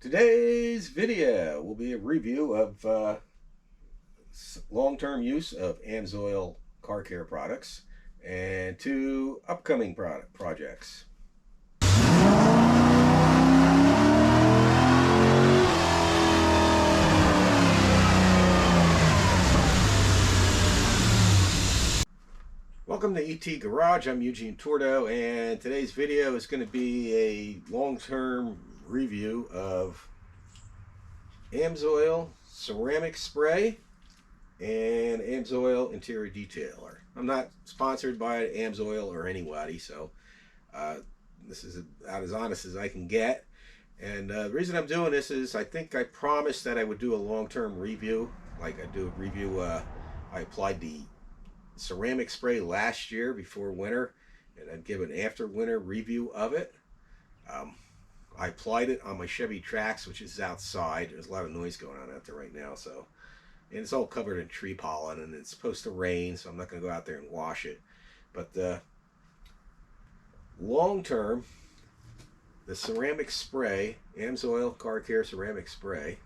Today's video will be a review of long-term use of Amsoil car care products and two upcoming projects. Welcome to ET Garage. I'm Eugene Tordo, and today's video is going to be a long-term review of Amsoil ceramic spray and Amsoil interior detailer. I'm not sponsored by Amsoil or anybody, so this is about as honest as I can get. And the reason I'm doing this is I think I promised that I would do a long-term review. Like I do a review, I applied the ceramic spray last year before winter, and I'd give an after winter review of it. I applied it on my Chevy Trax, which is outside. There's a lot of noise going on out there right now, so, and it's all covered in tree pollen, and it's supposed to rain, so I'm not going to go out there and wash it. But long term, the ceramic spray, Amsoil Car Care ceramic spray,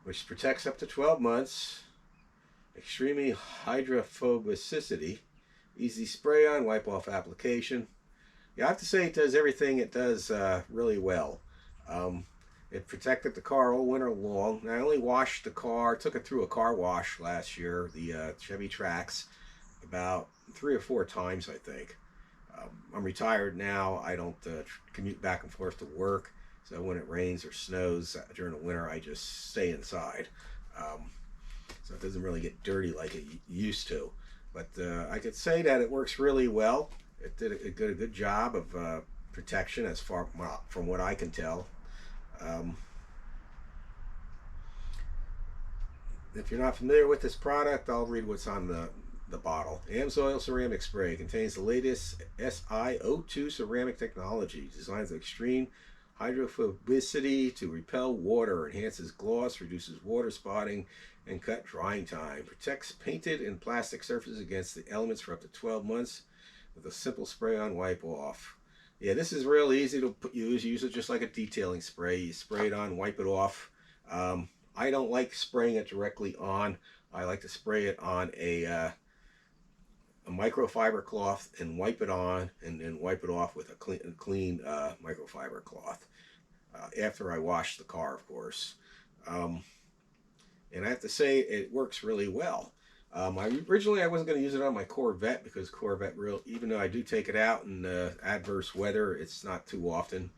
which protects up to 12 months, extremely hydrophobicity, easy spray on, wipe off application. Yeah, I have to say it does everything it does really well. It protected the car all winter long. I only washed the car, took it through a car wash last year, the Chevy Trax, about 3 or 4 times, I think. I'm retired now. I don't commute back and forth to work, so when it rains or snows during the winter, I just stay inside. So it doesn't really get dirty like it used to. But I could say that it works really well. It did a good job of protection as far from what I can tell. If you're not familiar with this product, I'll read what's on the bottle. Amsoil ceramic spray contains the latest SiO2 ceramic technology designed with extreme hydrophobicity to repel water, enhances gloss, reduces water spotting, and cut drying time. Protects painted and plastic surfaces against the elements for up to 12 months with a simple spray on wipe off. Yeah, this is real easy to use. Use it just like a detailing spray. You spray it on, wipe it off. I don't like spraying it directly on. I like to spray it on a microfiber cloth and wipe it on, and then wipe it off with a clean microfiber cloth after I wash the car, of course. And I have to say it works really well. Originally I wasn't going to use it on my Corvette because Corvette, even though I do take it out in adverse weather, it's not too often.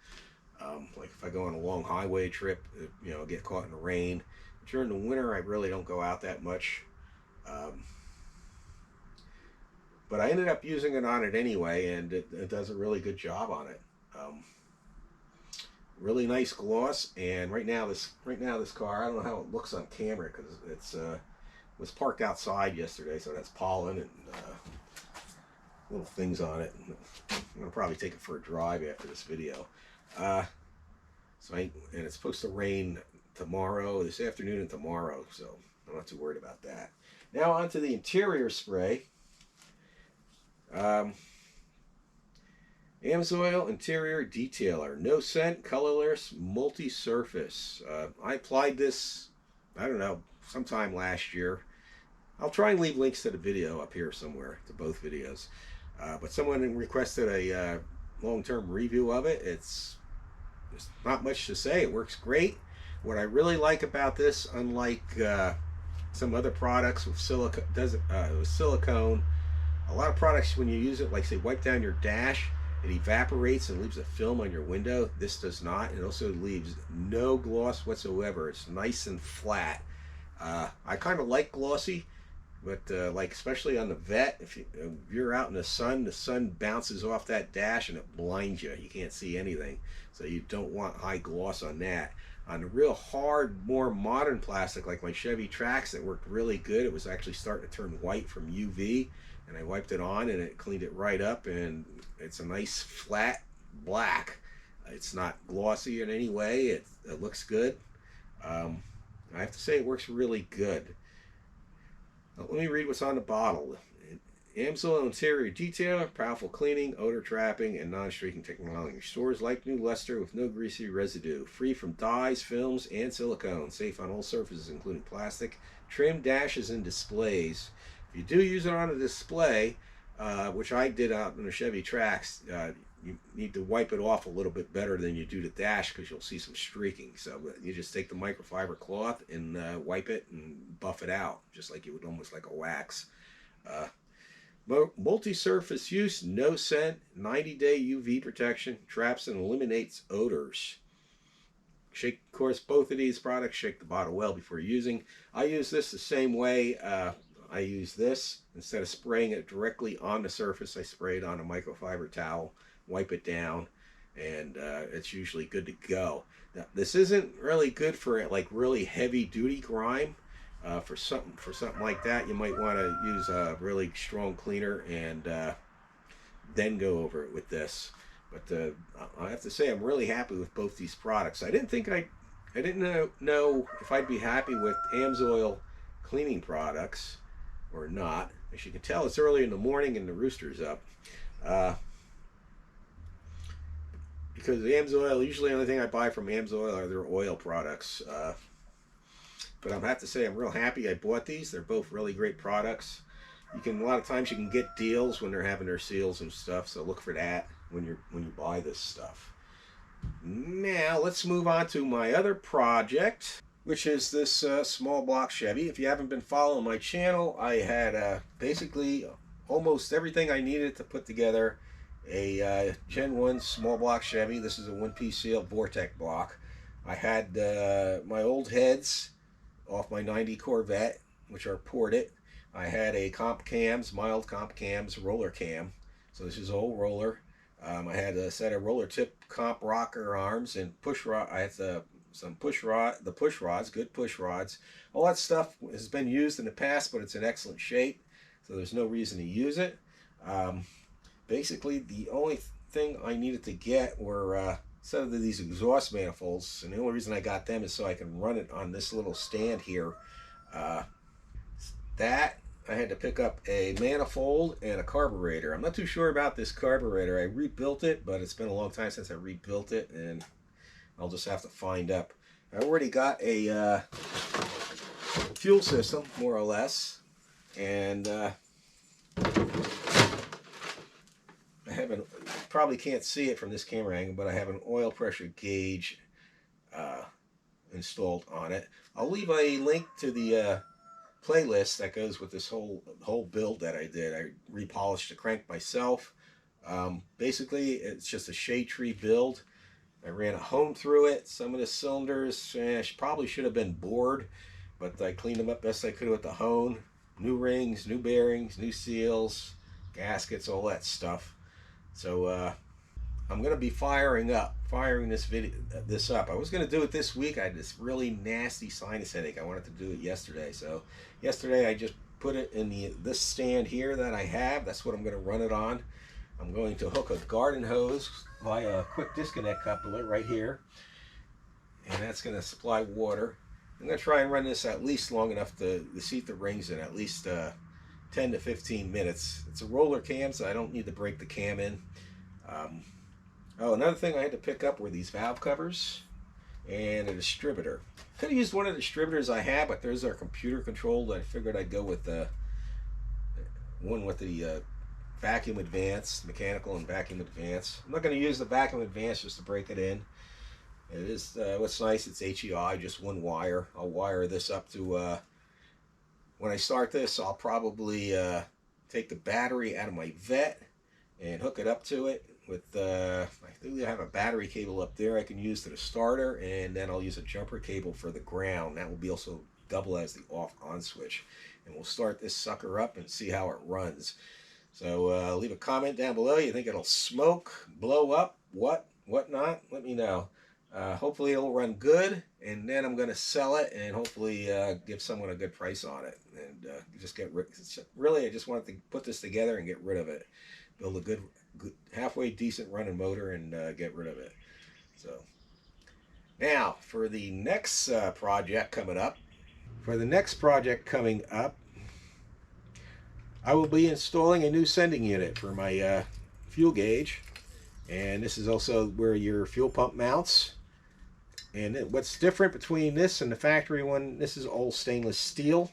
Like if I go on a long highway trip, get caught in the rain. During the winter, I really don't go out that much. But I ended up using it on it anyway, and it does a really good job on it. Really nice gloss, and right now this car, I don't know how it looks on camera because it's was parked outside yesterday, so that's pollen and little things on it. I'm gonna probably take it for a drive after this video. And it's supposed to rain tomorrow, this afternoon and tomorrow, so I'm not too worried about that. Now onto the interior spray. Amsoil Interior Detailer. No scent, colorless, multi-surface. I applied this, I don't know, sometime last year. I'll try and leave links to the video up here somewhere, to both videos. But someone requested a long-term review of it. There's not much to say. It works great. What I really like about this, unlike some other products with silicone, a lot of products, when you use it, like say wipe down your dash, it evaporates and leaves a film on your window. This does not. It also leaves no gloss whatsoever. It's nice and flat. I kind of like glossy, but like especially on the Vet, if you're out in the sun bounces off that dash and it blinds you. You can't see anything. So you don't want high gloss on that. On the real hard, more modern plastic, like my Chevy Trax, that worked really good. It was actually starting to turn white from UV, and I wiped it on and it cleaned it right up, and it's a nice flat black. It's not glossy in any way. It looks good. I have to say it works really good. Now, let me read what's on the bottle. Amsoil interior detailer, powerful cleaning, odor trapping, and non-streaking technology. Stores like new luster with no greasy residue. Free from dyes, films, and silicone. Safe on all surfaces, including plastic. Trim dashes and displays. If you do use it on a display, which I did out in the Chevy Trax, you need to wipe it off a little bit better than you do the dash because you'll see some streaking. So you just take the microfiber cloth and wipe it and buff it out, just like you would almost like a wax. Uh, Multi-surface use, no scent, 90-day UV protection, traps and eliminates odors. Shake, of course, both of these products, shake the bottle well before using. I use this the same way. I use this instead of spraying it directly on the surface. I spray it on a microfiber towel, wipe it down, and it's usually good to go. Now, this isn't really good for like really heavy duty grime. For something like that, you might want to use a really strong cleaner and then go over it with this. But I have to say, I'm really happy with both these products. I didn't know if I'd be happy with Amsoil cleaning products or not. As you can tell, it's early in the morning and the rooster's up. Because Amsoil, usually the only thing I buy from Amsoil are their oil products. But I have to say, I'm real happy I bought these. They're both really great products. A lot of times you can get deals when they're having their sales and stuff. So look for that when you buy this stuff. Now let's move on to my other project, which is this small block Chevy. If you haven't been following my channel, I had basically almost everything I needed to put together a Gen 1 small block Chevy. This is a one-piece seal Vortec block. I had my old heads off my 90 Corvette, which are ported. I had a mild comp cams roller cam. So this is old roller. I had a set of roller tip comp rocker arms and push rod. I had some push rods, good push rods. All that stuff has been used in the past, but it's in excellent shape. So there's no reason to use it. Basically, the only thing I needed to get were set of these exhaust manifolds, and the only reason I got them is so I can run it on this little stand here. That I had to pick up a manifold and a carburetor. I'm not too sure about this carburetor. I rebuilt it, but it's been a long time since I rebuilt it, and I'll just have to find up. I already got a fuel system, more or less, and I have an, probably can't see it from this camera angle, but I have an oil pressure gauge installed on it. I'll leave a link to the playlist that goes with this whole build that I did. I repolished the crank myself. Basically, it's just a shade tree build. I ran a hone through it. Some of the cylinders probably should have been bored, but I cleaned them up best I could with the hone. New rings, new bearings, new seals, gaskets, all that stuff. So I'm going to be firing this up. I was going to do it this week. I had this really nasty sinus headache. I wanted to do it yesterday. So yesterday I just put it in this stand here that I have. That's what I'm going to run it on. I'm going to hook a garden hose via a quick disconnect coupler right here, and that's going to supply water. I'm going to try and run this at least long enough to seat the rings in at least 10 to 15 minutes. It's a roller cam, so I don't need to break the cam in. Oh, another thing I had to pick up were these valve covers and a distributor. Could have used one of the distributors I have, but those are computer controlled. I figured I'd go with one with the vacuum advance, mechanical and vacuum advance. I'm not going to use the vacuum advance just to break it in. It is what's nice, it's HEI, just one wire. I'll wire this up to when I start this, I'll probably take the battery out of my Vet and hook it up to it with I think I have a battery cable up there I can use to the starter, and then I'll use a jumper cable for the ground. That will be also double as the off-on switch, and we'll start this sucker up and see how it runs. So leave a comment down below. You think it'll smoke, blow up, whatnot? Let me know. Hopefully it'll run good, and then I'm going to sell it and hopefully give someone a good price on it, and just get rid. Really, I just wanted to put this together and get rid of it, build a good halfway decent running motor, and get rid of it. So now for the next project coming up. I will be installing a new sending unit for my fuel gauge, and this is also where your fuel pump mounts. And what's different between this and the factory one, this is all stainless steel.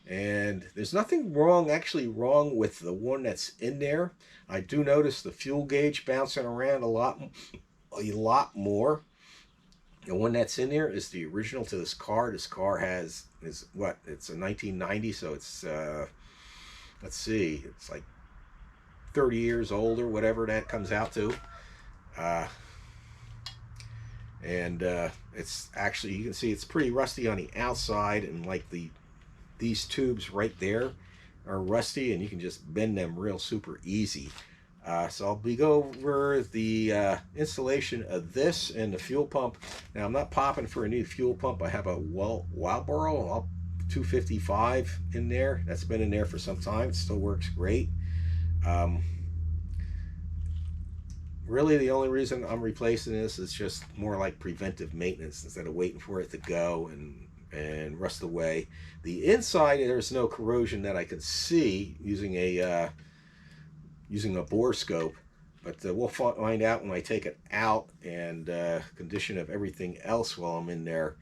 And there's nothing actually wrong with the one that's in there. I do notice the fuel gauge bouncing around a lot more. The one that's in there is the original to this car. This car is what? It's a 1990, so it's let's see, it's like 30 years old or whatever that comes out to. It's actually, you can see it's pretty rusty on the outside, and like these tubes right there are rusty, and you can just bend them real super easy. So I'll go over the installation of this and the fuel pump. Now, I'm not popping for a new fuel pump. I have a Walboro 255 in there. That's been in there for some time. It still works great. Really, the only reason I'm replacing this is just more like preventive maintenance instead of waiting for it to go and rust away. The inside, there's no corrosion that I can see using a bore scope, but we'll find out when I take it out and condition of everything else while I'm in there.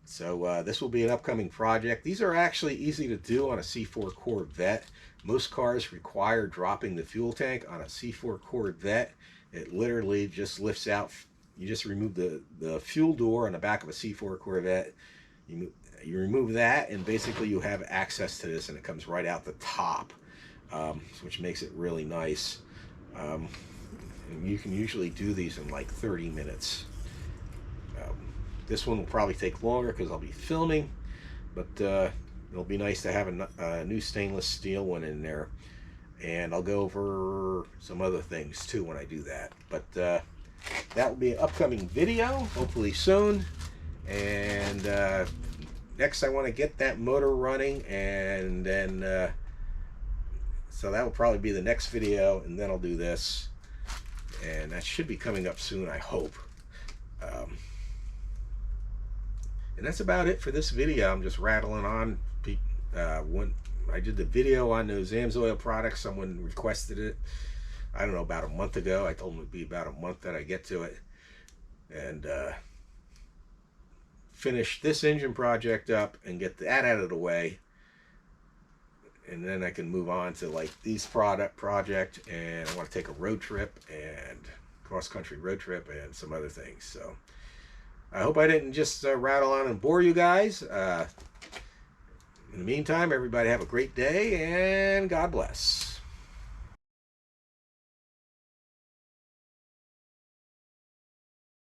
So this will be an upcoming project. These are actually easy to do on a C4 Corvette. Most cars require dropping the fuel tank. On a C4 Corvette, it literally just lifts out. You just remove the fuel door on the back of a C4 Corvette. You remove that, and basically you have access to this, and it comes right out the top, which makes it really nice. And you can usually do these in like 30 minutes. This one will probably take longer because I'll be filming, but it'll be nice to have a new stainless steel one in there. And I'll go over some other things too when I do that. But that will be an upcoming video, hopefully soon. And next I want to get that motor running, and then so that will probably be the next video, and then I'll do this. And that should be coming up soon, I hope. And that's about it for this video. I'm just rattling on. When I did the video on those Amsoil products, someone requested it, I don't know, about a month ago. I told them it would be about a month that I get to it. And finish this engine project up and get that out of the way. And then I can move on to like these project, and I want to take a road trip, and cross-country road trip, and some other things. So I hope I didn't just rattle on and bore you guys. In the meantime, everybody have a great day, and God bless.